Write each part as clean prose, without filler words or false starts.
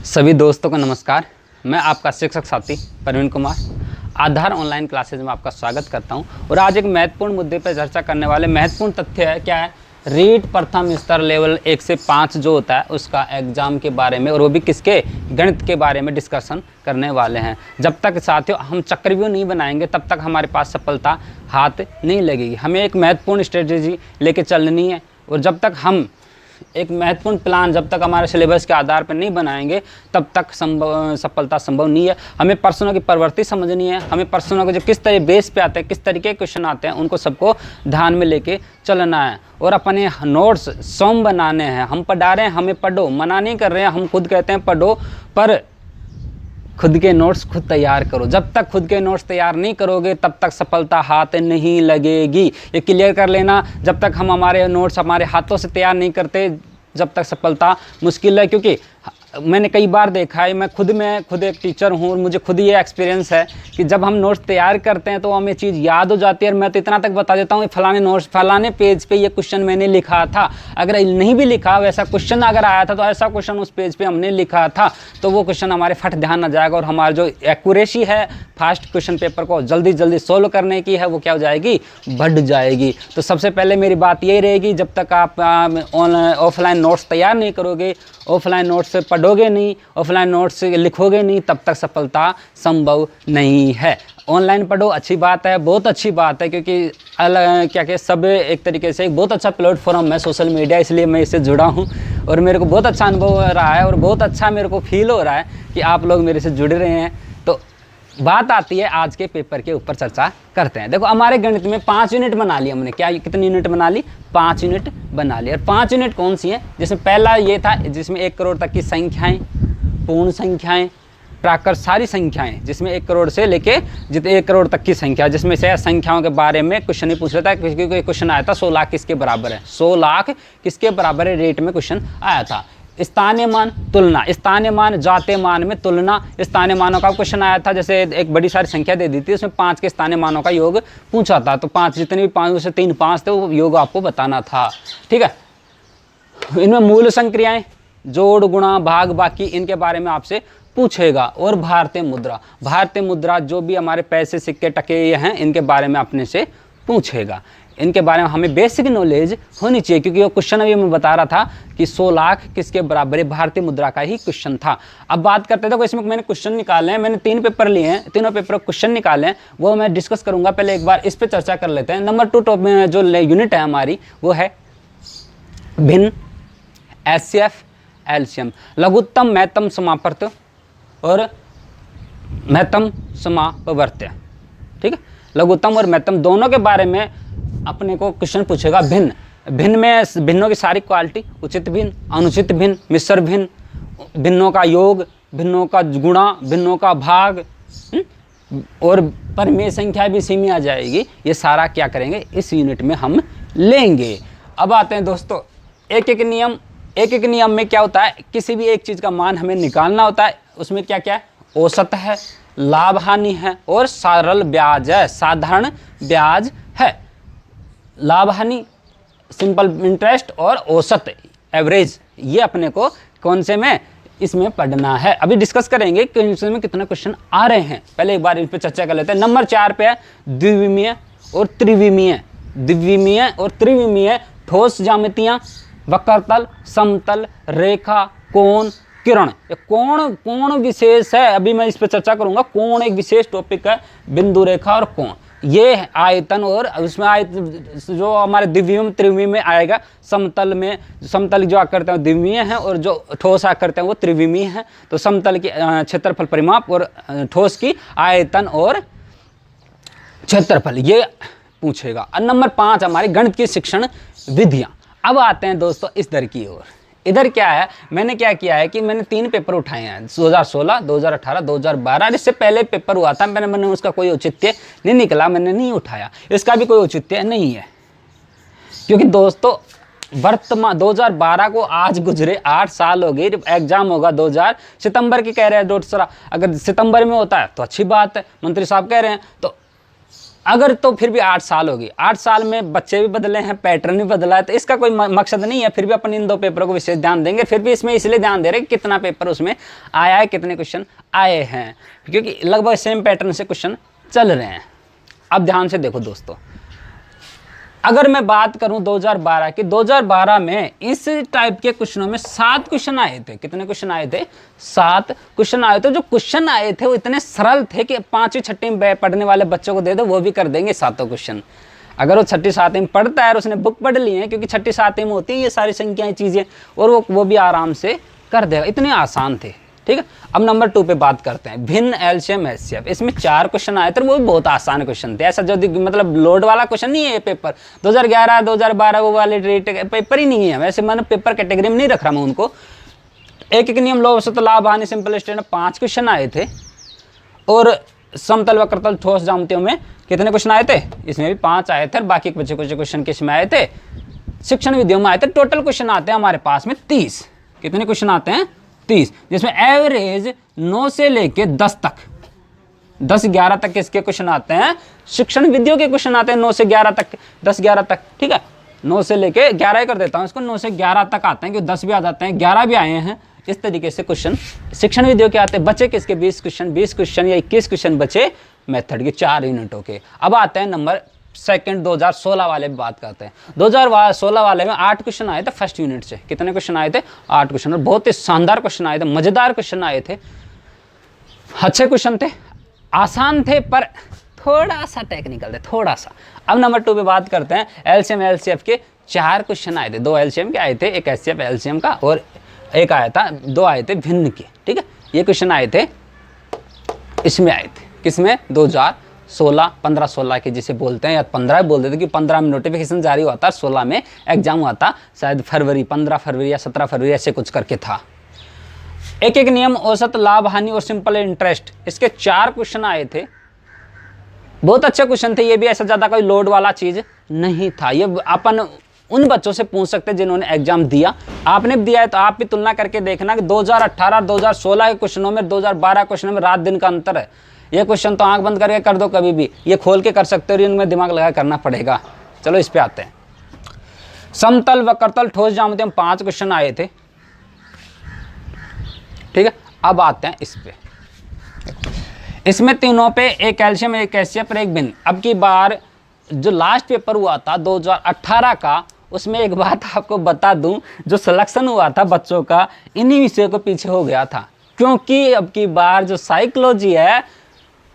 सभी दोस्तों को नमस्कार। मैं आपका शिक्षक साथी प्रवीण कुमार आधार ऑनलाइन क्लासेज में आपका स्वागत करता हूं। और आज एक महत्वपूर्ण मुद्दे पर चर्चा करने वाले महत्वपूर्ण तथ्य है क्या है, रीट प्रथम स्तर लेवल 1 से 5 जो होता है उसका एग्ज़ाम के बारे में, और वो भी किसके, गणित के बारे में डिस्कशन करने वाले हैं। जब तक साथियों हम चक्रव्यूह नहीं बनाएंगे तब तक हमारे पास सफलता हाथ नहीं लगेगी। हमें एक महत्वपूर्ण स्ट्रेटेजी लेके चलनी है, और जब तक हम एक महत्वपूर्ण प्लान जब तक हमारे सिलेबस के आधार पर नहीं बनाएंगे तब तक सफलता संभव नहीं है। हमें प्रश्नों की प्रवृत्ति समझनी है, हमें प्रश्नों के जो किस तरह बेस पे आते हैं, किस तरीके के क्वेश्चन आते हैं, उनको सबको ध्यान में लेके चलना है। और अपने नोट्स स्वयं बनाने हैं। हम पढ़ा रहे हैं, हमें पढ़ो, मना नहीं कर रहे हैं, हम खुद कहते हैं पढ़ो, पर खुद के नोट्स खुद तैयार करो। जब तक खुद के नोट्स तैयार नहीं करोगे तब तक सफलता हाथ नहीं लगेगी। ये क्लियर कर लेना। जब तक हम हमारे नोट्स हमारे हाथों से तैयार नहीं करते जब तक सफलता मुश्किल है। क्योंकि मैंने कई बार देखा है, मैं खुद एक टीचर हूँ और मुझे खुद ये एक्सपीरियंस है कि जब हम नोट्स तैयार करते हैं तो हमें चीज़ याद हो जाती है। और मैं तो इतना तक बता देता हूँ, फलाने नोट्स फलाने पेज पे ये क्वेश्चन मैंने लिखा था। अगर नहीं भी लिखा वैसा क्वेश्चन अगर आया था तो ऐसा क्वेश्चन उस पेज पे हमने लिखा था, तो वो क्वेश्चन हमारे फट ध्यान आ जाएगा। और हमारी जो एक्यूरेसी है फास्ट क्वेश्चन पेपर को जल्दी जल्दी सोल्व करने की है, वो क्या हो जाएगी, बढ़ जाएगी। तो सबसे पहले मेरी बात यही रहेगी, जब तक आप ऑफलाइन नोट्स तैयार नहीं करोगे, ऑफलाइन नोट्स से पढ़ोगे नहीं, ऑफलाइन नोट्स से लिखोगे नहीं, तब तक सफलता संभव नहीं है। ऑनलाइन पढ़ो, अच्छी बात है, बहुत अच्छी बात है, क्योंकि क्या सब एक तरीके से एक बहुत अच्छा प्लेटफॉर्म है सोशल मीडिया, इसलिए मैं इससे जुड़ा हूँ। और मेरे को बहुत अच्छा अनुभव हो रहा है और बहुत अच्छा मेरे को फील हो रहा है कि आप लोग मेरे से जुड़ रहे हैं। तो बात आती है आज के पेपर के ऊपर, चर्चा करते हैं। देखो हमारे गणित में 5 यूनिट बना ली हमने। क्या कितनी यूनिट बना ली? 5 यूनिट बना ली। और 5 यूनिट कौन सी हैं? जिसमें पहला ये था जिसमें 1 करोड़ तक की संख्याएं, पूर्ण संख्याएं, प्राकृत सारी संख्याएं, जिसमें 1 करोड़ से लेके जितने 1 करोड़ तक की संख्या, जिसमें से संख्याओं के बारे में क्वेश्चन नहीं पूछ रहा था। क्योंकि क्वेश्चन आया था 100 लाख किसके बराबर है, 100 लाख किसके बराबर है रेट में क्वेश्चन आया था। स्थानीय मान तुलना, स्थानीय मान जाते मान में तुलना, स्थानीय मानों का क्वेश्चन आया था। जैसे एक बड़ी सारी संख्या दे दी थी, उसमें 5 के स्थानीय मानों का योग पूछा था, तो 5 जितने भी 5 में से 3 5 थे, वो योग आपको बताना था। ठीक है। इनमें मूल संक्रियाएं, जोड़ गुणा भाग बाकी, इनके बारे में आपसे पूछेगा। और भारतीय मुद्रा, भारतीय मुद्रा जो भी हमारे पैसे सिक्के टके ये हैं, इनके बारे में अपने से पूछेगा। इनके बारे में हमें बेसिक नॉलेज होनी चाहिए, क्योंकि वो क्वेश्चन अभी मैं बता रहा था कि 100 लाख किसके बराबर है, भारतीय मुद्रा का ही क्वेश्चन था। अब बात करते थे, इसमें मैंने क्वेश्चन निकाले हैं, मैंने 3 पेपर लिए हैं, तीनों पेपर क्वेश्चन निकाले हैं, वो मैं डिस्कस करूंगा। पहले एक बार इस पर चर्चा कर लेते हैं। नंबर 2 टॉप में जो यूनिट है हमारी वो है भिन्न, एचसीएफ, एलसीएम, लघुत्तम महत्तम समापवर्त्य और महत्तम समापवर्त्य। ठीक है, लघुत्तम और महत्तम दोनों के बारे में अपने को क्वेश्चन पूछेगा। भिन्न, भिन्न में भिन्नों की सारी क्वालिटी, उचित भिन्न, अनुचित भिन्न, मिश्र भिन्न, भिन्नों का योग, भिन्नों का गुणा, भिन्नों का भाग, और परिमेय संख्या भी इसी में आ जाएगी। ये सारा क्या करेंगे इस यूनिट में हम लेंगे। अब आते हैं दोस्तों एक एक नियम। एक एक नियम में क्या होता है, किसी भी एक चीज़ का मान हमें निकालना होता है। उसमें क्या क्या है, औसत है, लाभ हानि है और सरल ब्याज है, साधारण ब्याज है। लाभ हानि, सिंपल इंटरेस्ट और औसत एवरेज, ये अपने को कौन से में इसमें पढ़ना है। अभी डिस्कस करेंगे कि इसमें कितने क्वेश्चन आ रहे हैं। पहले एक बार इस पर चर्चा कर लेते हैं। नंबर 4 पे है द्विविमीय और त्रिविमीय। द्विविमीय और त्रिविमीय ठोस ज्यामितियां, वक्रतल, समतल, रेखा, कोण, किरण। कोण विशेष है, अभी मैं इस पर चर्चा करूंगा। कोण एक विशेष टॉपिक है, बिंदु रेखा और कोण। ये आयतन, और उसमें जो हमारे द्विविमीय त्रिविमीय में आएगा। समतल में, समतल जो आकृतियां हैं द्विविमीय हैं और जो ठोस आकृतियां हैं वो त्रिविमीय हैं। तो समतल की क्षेत्रफल परिमाप और ठोस की आयतन और क्षेत्रफल, ये पूछेगा। और नंबर 5 हमारी गणित की शिक्षण विधियां। अब आते हैं दोस्तों इस दर की ओर। इधर क्या है, मैंने क्या किया है कि मैंने 3 पेपर उठाए हैं, 2016, 2018, 2012। इससे पहले पेपर हुआ था, मैंने उसका कोई औचित्य नहीं निकला, मैंने नहीं उठाया। इसका भी कोई औचित्य नहीं है, क्योंकि दोस्तों वर्तमान 2012 को आज गुजरे 8 साल हो गए। एग्जाम होगा 2000 सितंबर की कह रहे हैं। अगर सितंबर में होता है तो अच्छी बात है, मंत्री साहब कह रहे हैं। तो अगर तो फिर भी 8 साल होगी, 8 साल में बच्चे भी बदले हैं, पैटर्न भी बदला है, तो इसका कोई मकसद नहीं है। फिर भी अपन इन 2 पेपरों को विशेष ध्यान देंगे। फिर भी इसमें इसलिए ध्यान दे रहे हैं कि कितना पेपर उसमें आया है, कितने क्वेश्चन आए हैं, क्योंकि लगभग सेम पैटर्न से क्वेश्चन चल रहे हैं। अब ध्यान से देखो दोस्तों, अगर मैं बात करूं 2012 की, 2012 में इस टाइप के क्वेश्चनों में 7 क्वेश्चन आए थे। कितने क्वेश्चन आए थे? 7 क्वेश्चन आए थे। जो क्वेश्चन आए थे वो इतने सरल थे कि 5वीं 6वीं में पढ़ने वाले बच्चों को दे दो, वो भी कर देंगे 7 क्वेश्शन। अगर वो 6ठी 7वीं में पढ़ता है और उसने बुक पढ़ ली है, क्योंकि 6ठी 7वीं में होती है ये सारी संख्याएं, चीज़ें, और वो भी आराम से कर देगा। इतने आसान थे। ठीक है, अब नंबर 2 पे बात करते हैं, भिन्न एलसीएम एचसीएफ। इसमें 4 क्वेश्चन आए थे, वो भी बहुत आसान क्वेश्चन थे। ऐसा जो मतलब लोड वाला क्वेश्चन नहीं है ये पेपर। 2011 2012 वो वाले रेट पेपर ही नहीं है। वैसे मैंने पेपर कैटेगरी में नहीं रख रहा मैं उनको। एक नियम, लॉ, औसत, लाभ, हानि, सिंपल स्टेटमेंट, 5 क्वेश्चन आए थे। और समतल वक्रतल ठोस ज्यामितियों में कितने क्वेश्चन आए थे? इसमें भी 5 आए थे। बाकी कुछ क्वेश्चन किसमें आए थे? शिक्षण विधियों में आए थे। टोटल क्वेश्चन आते हैं हमारे पास में 30। कितने क्वेश्चन आते हैं? 30, जिसमें एवरेज 9 से लेके 10 तक, 10-11 तक इसके क्वेश्चन आते हैं। शिक्षण विधियों के क्वेश्चन आते हैं 9 से 11 तक, 10-11 तक। ठीक है, 9 से लेके 11 ही कर देता हूं इसको, 9 से 11 तक आते हैं, क्योंकि 10 भी आ जाते हैं, 11 भी आए हैं। इस तरीके से क्वेश्चन शिक्षण विधियों के आते हैं। बचे किसके? 20 क्वेश्चन या 21 क्वेश्चन बचे मेथड के 4 यूनिटों के। अब आते हैं नंबर 2 2016 वाले भी बात करते हैं। 2016 वाले में 8 क्वेश्चन आए थे फर्स्ट यूनिट से। कितने क्वेश्चन आए थे? 8 क्वेश्चन, और बहुत ही शानदार क्वेश्चन आए थे, मजेदार क्वेश्चन आए थे, अच्छे क्वेश्चन थे, आसान थे, पर थोड़ा सा टेक्निकल थे, थोड़ा सा। अब नंबर 2 पे बात करते हैं, एलसीएम एलसीएफ के 4 क्वेश्चन आए थे। 2 एलसीएम के आए थे, एक एचसीएफ एलसीएम का, और एक आया था, 2 आए थे भिन्न के। ठीक है, ये क्वेश्चन आए थे, इसमें आए थे। किसमें? 2016, 15-16 के जिसे बोलते हैं, या 15 बोल देते, कि 15 में नोटिफिकेशन जारी हुआ था, 16 में एग्जाम हुआ था, शायद फरवरी, 15 फरवरी या 17 फरवरी ऐसे कुछ करके था। एक नियम, औसत, लाभ, हानि और सिंपल इंटरेस्ट, इसके 4 क्वेश्चन आए थे। बहुत अच्छे क्वेश्चन थे ये भी, ऐसा ज़्यादा कोई लोड वाला चीज़ नहीं था। ये अपन उन बच्चों से पूछ सकते हैं जिन्होंने एग्जाम दिया। आपने भी दिया है तो आप भी तुलना करके देखना कि 2018 2016 के क्वेश्चनों में 2012 क्वेश्चनों में रात दिन का अंतर है। ये क्वेश्चन तो आंख बंद करके कर दो, कभी भी ये खोल के कर सकते हो, इनमें दिमाग लगा करना पड़ेगा। चलो इस पे आते हैं। समतल वक्रतल ठोस ज्यामिति में 5 क्वेश्चन आए थे। ठीक है, अब आते हैं इस पे। इसमें तीनों पे, एक कैल्शियम, एक एचसीएफ, एक भिन्न। अब की बार जो लास्ट पेपर हुआ था 2018 का, उसमें एक बात आपको बता दूं, जो सिलेक्शन हुआ था बच्चों का इन्हीं विषयों को पीछे हो गया था, क्योंकि अब की बार जो साइकोलॉजी है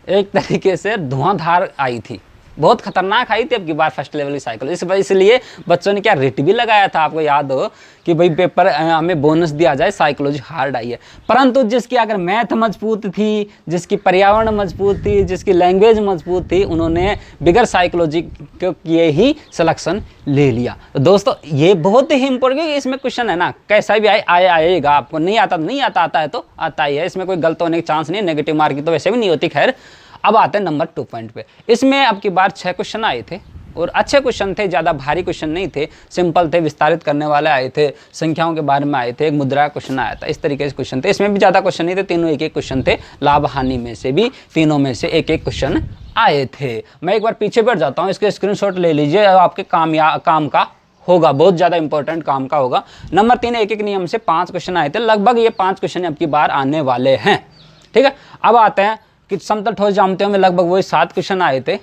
एक तरीके से धुआंधार आई थी, बहुत खतरनाक आई थी अब की बार फर्स्ट लेवल की साइकोलॉजी। इसलिए बच्चों ने क्या रेट भी लगाया था, आपको याद हो कि भाई पेपर हमें बोनस दिया जाए, साइकोलॉजी हार्ड आई है। परंतु जिसकी अगर मैथ मजबूत थी, जिसकी पर्यावरण मजबूत थी, जिसकी लैंग्वेज मजबूत थी, उन्होंने बिगर साइकोलॉजी के किए ही सिलेक्शन ले लिया। तो दोस्तों ये बहुत ही इंपॉर्टेंट, क्योंकि इसमें क्वेश्चन है ना, कैसा भी आएगा, आपको नहीं आता तो नहीं आता, आता है तो आता ही है, इसमें कोई गलत होने की चांस नहीं, नेगेटिव मार्क की तो वैसे भी नहीं होती। खैर, अब आते हैं नंबर 2 पॉइंट पे। इसमें अब की बार 6 क्वेश्चन आए थे, और अच्छे क्वेश्चन थे, ज़्यादा भारी क्वेश्चन नहीं थे, सिंपल थे, विस्तारित करने वाले आए थे, संख्याओं के बारे में आए थे, एक मुद्रा क्वेश्चन आया था, इस तरीके से क्वेश्चन थे। इसमें भी ज़्यादा क्वेश्चन नहीं थे, तीनों एक क्वेश्चन थे। लाभ हानि में से भी तीनों में से एक क्वेश्चन आए थे। मैं एक बार पीछे बैठ जाता हूँ, इसके स्क्रीनशॉट ले लीजिए, आपके काम का होगा, बहुत ज़्यादा इंपॉर्टेंट काम का होगा। नंबर 3, एक नियम से 5 क्वेश्चन आए थे, लगभग ये 5 क्वेश्चन अब की बार आने वाले हैं। ठीक है, अब आते हैं कि समतल ठोस ज्यामितियों में लगभग वही 7 क्वेश्चन आए थे,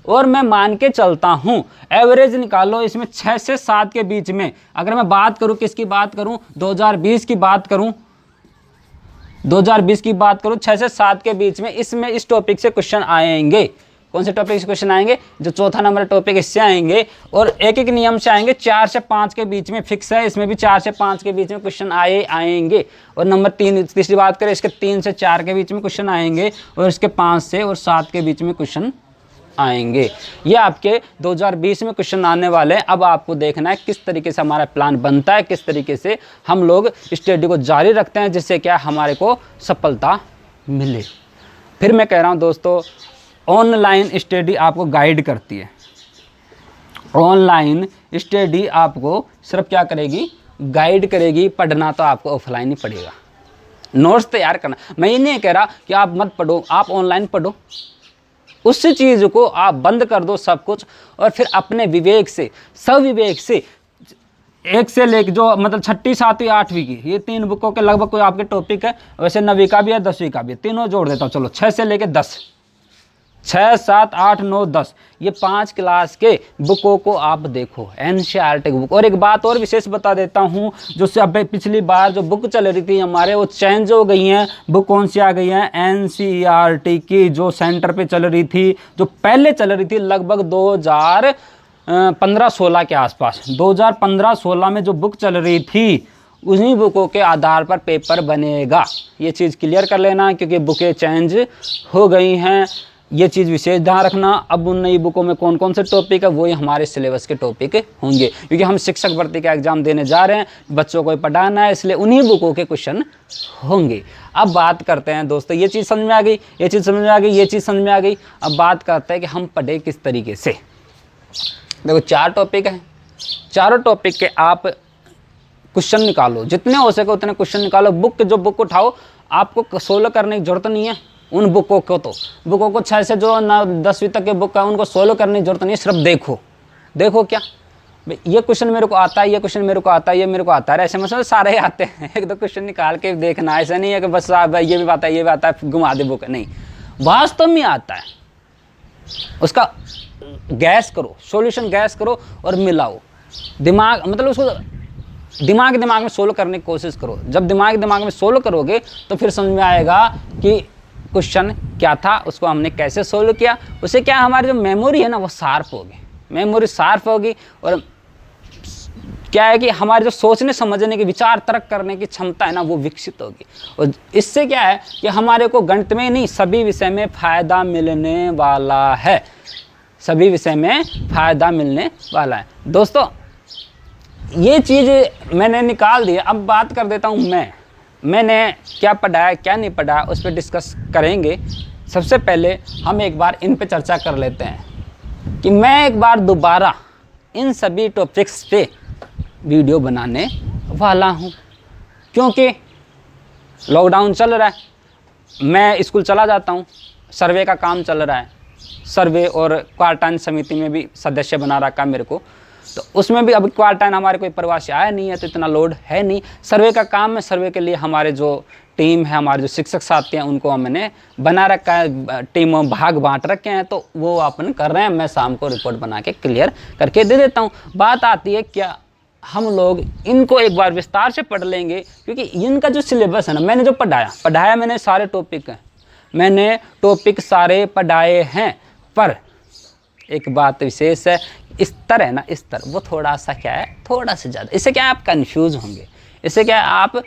और मैं मान के चलता हूं एवरेज निकालो इसमें 6 से 7 के बीच में। अगर मैं बात करूं, किसकी बात करूं, 2020 की बात करूं, 2020 की बात करूं, 6 से 7 के बीच में इसमें इस टॉपिक से क्वेश्चन आएंगे। कौन से टॉपिक से क्वेश्चन आएंगे? जो चौथा नंबर टॉपिक, इससे आएंगे, और एक नियम से आएंगे। 4 से 5 के बीच में फिक्स है, इसमें भी 4 से 5 के बीच में क्वेश्चन आएंगे। और नंबर 3, तीसरी बात करें, इसके 3 से 4 के बीच में क्वेश्चन आएंगे, और इसके 5 से और 7 के बीच में क्वेश्चन आएंगे। ये आपके 2020 में क्वेश्चन आने वाले हैं। अब आपको देखना है किस तरीके से हमारा प्लान बनता है, किस तरीके से हम लोग स्टडी को जारी रखते हैं, जिससे क्या हमारे को सफलता मिले। फिर मैं कह रहा हूँ दोस्तों, ऑनलाइन स्टडी आपको गाइड करती है। ऑनलाइन स्टडी आपको सिर्फ क्या करेगी? गाइड करेगी। पढ़ना तो आपको ऑफलाइन ही पड़ेगा, नोट्स तैयार करना। मैं ये नहीं कह रहा कि आप मत पढ़ो, आप ऑनलाइन पढ़ो, उस चीज़ को आप बंद कर दो सब कुछ, और फिर अपने विवेक से, सविवेक से, एक से लेके जो मतलब 6ठी 7वीं 8वीं की ये 3 बुकों के लगभग कोई आपके टॉपिक है, वैसे 9वीं का भी है 10वीं का भी है, तीनों जोड़ देता हूँ। चलो 6 से लेके 10, 6, 7, 8, 9, 10 ये 5 क्लास के बुकों को आप देखो, एनसीईआरटी बुक। और एक बात और विशेष बता देता हूँ, जो अब पिछली बार जो बुक चल रही थी हमारे वो चेंज हो गई हैं। बुक कौन सी आ गई हैं? एनसीईआरटी की जो सेंटर पे चल रही थी, जो पहले चल रही थी लगभग 2015-16 के आसपास, 2015-16 में जो बुक चल रही थी उन्हीं बुकों के आधार पर पेपर बनेगा। ये चीज़ क्लियर कर लेना, क्योंकि बुकें चेंज हो गई हैं, ये चीज़ विशेष ध्यान रखना। अब उन नई बुकों में कौन कौन से टॉपिक है, वही हमारे सिलेबस के टॉपिक होंगे, क्योंकि हम शिक्षक भर्ती का एग्ज़ाम देने जा रहे हैं, बच्चों को पढ़ाना है, इसलिए उन्हीं बुकों के क्वेश्चन होंगे। अब बात करते हैं दोस्तों, ये चीज़ समझ में आ गई, ये चीज़ समझ में आ गई, ये चीज़ समझ में आ गई। अब बात करते हैं कि हम पढ़े किस तरीके से। देखो 4 टॉपिक हैं, चारों टॉपिक के आप क्वेश्चन निकालो, जितने हो सके उतने क्वेश्चन निकालो। जो बुक उठाओ, आपको सोल्व करने की जरूरत नहीं है उन बुकों को, तो बुकों को 6 से जो 10वीं तक के बुक है उनको सोल्व करने की जरूरत नहीं है, सिर्फ देखो क्या ये क्वेश्चन मेरे को आता है, ये क्वेश्चन मेरे को आता है, ये मेरे को आता है, ऐसे मतलब सारे ही आते हैं। 1-2 क्वेश्चन निकाल के देखना, ऐसा नहीं है कि बस ये भी आता है, ये भी आता है, घुमा दे बुक, नहीं, वास्तव में आता है। उसका गैस करो, सॉल्यूशन गैस करो और मिलाओ, दिमाग मतलब उसको दिमाग में सोल्व करने की कोशिश करो। जब दिमाग में सोल्व करोगे तो फिर समझ में आएगा कि क्वेश्चन क्या था, उसको हमने कैसे सोल्व किया। उससे क्या हमारी जो मेमोरी है ना वो शार्प होगी, मेमोरी शार्प होगी, और क्या है कि हमारे जो सोचने समझने की, विचार तर्क करने की क्षमता है ना वो विकसित होगी। और इससे क्या है कि हमारे को गणित में नहीं सभी विषय में फ़ायदा मिलने वाला है, सभी विषय में फ़ायदा मिलने वाला है। दोस्तों ये चीज़ मैंने निकाल दी। अब बात कर देता हूँ मैंने क्या पढ़ाया क्या नहीं पढ़ाया, उस पर डिस्कस करेंगे। सबसे पहले हम एक बार इन पे चर्चा कर लेते हैं कि मैं एक बार दोबारा इन सभी टॉपिक्स पे वीडियो बनाने वाला हूँ, क्योंकि लॉकडाउन चल रहा है, मैं स्कूल चला जाता हूँ, सर्वे का काम चल रहा है, सर्वे और क्वारंटाइन समिति में भी सदस्य बना रखा मेरे को, तो उसमें भी अभी क्वारंटाइन हमारे कोई प्रवासी आया नहीं है, तो इतना लोड है नहीं। सर्वे का काम है, सर्वे के लिए हमारे जो टीम है, हमारे जो शिक्षक साथी हैं उनको हमने बना रखा है, टीम भाग बांट रखे हैं, तो वो अपन कर रहे हैं। मैं शाम को रिपोर्ट बना के क्लियर करके दे देता हूँ। बात आती है क्या हम लोग इनको एक बार विस्तार से पढ़ लेंगे, क्योंकि इनका जो सिलेबस है ना, मैंने जो पढ़ाया मैंने सारे टॉपिक हैं, मैंने टॉपिक सारे पढ़ाए हैं, पर एक बात विशेष है, स्तर है ना, स्तर वो थोड़ा सा क्या है, थोड़ा सा ज़्यादा। इससे क्या है आप कंफ्यूज होंगे, इससे क्या है आप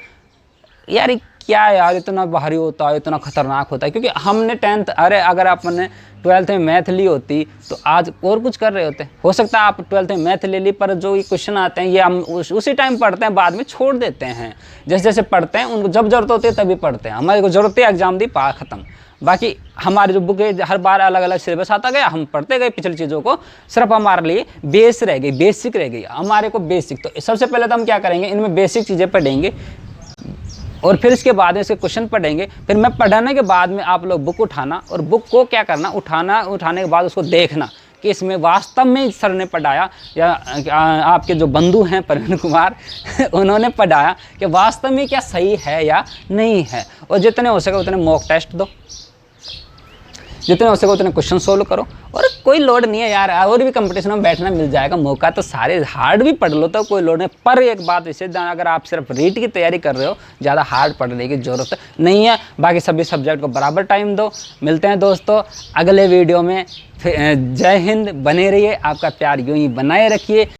यार क्या यार इतना भारी होता है, इतना खतरनाक होता है। क्योंकि हमने 10th अगर आपने 12th में मैथ ली होती तो आज और कुछ कर रहे होते। हो सकता है आप 12th में मैथ ले ली, पर जो ये क्वेश्चन आते हैं ये हम उसी टाइम पढ़ते हैं, बाद में छोड़ देते हैं। जैसे जैसे पढ़ते हैं उनको जब जरूरत होती है तभी पढ़ते हैं, हमारे को जरूरत है एग्जाम दी पा खत्म। बाकी हमारी जो बुक है हर बार अलग अलग सिलेबस आता गया, हम पढ़ते गए पिछली चीज़ों को, सिर्फ हमारे लिए बेस रह गई, बेसिक रह गई हमारे को बेसिक। तो सबसे पहले तो हम क्या करेंगे, इनमें बेसिक चीज़ें पढ़ेंगे और फिर इसके बाद में इसके क्वेश्चन पढ़ेंगे। फिर मैं पढ़ाने के बाद में आप लोग बुक उठाना और बुक को क्या करना, उठाने के बाद उसको देखना कि इसमें वास्तव में सर ने पढ़ाया या आपके जो बंधु हैं प्रवीण कुमार उन्होंने पढ़ाया कि वास्तव में क्या सही है या नहीं है। और जितने हो सके उतने मॉक टेस्ट दो, जितने हो सके उतने क्वेश्चन सोल्व करो। और कोई लोड नहीं है यार, और भी कंपटीशन में बैठना मिल जाएगा मौका, तो सारे हार्ड भी पढ़ लो तो कोई लोड नहीं। पर एक बात विशेष, अगर आप सिर्फ रीट की तैयारी कर रहे हो, ज़्यादा हार्ड पढ़ने की जरूरत नहीं है। बाकी सभी सब्जेक्ट को बराबर टाइम दो। मिलते हैं दोस्तों अगले वीडियो में। जय हिंद, बने रहिए, आपका प्यार यूँ ही बनाए रखिए।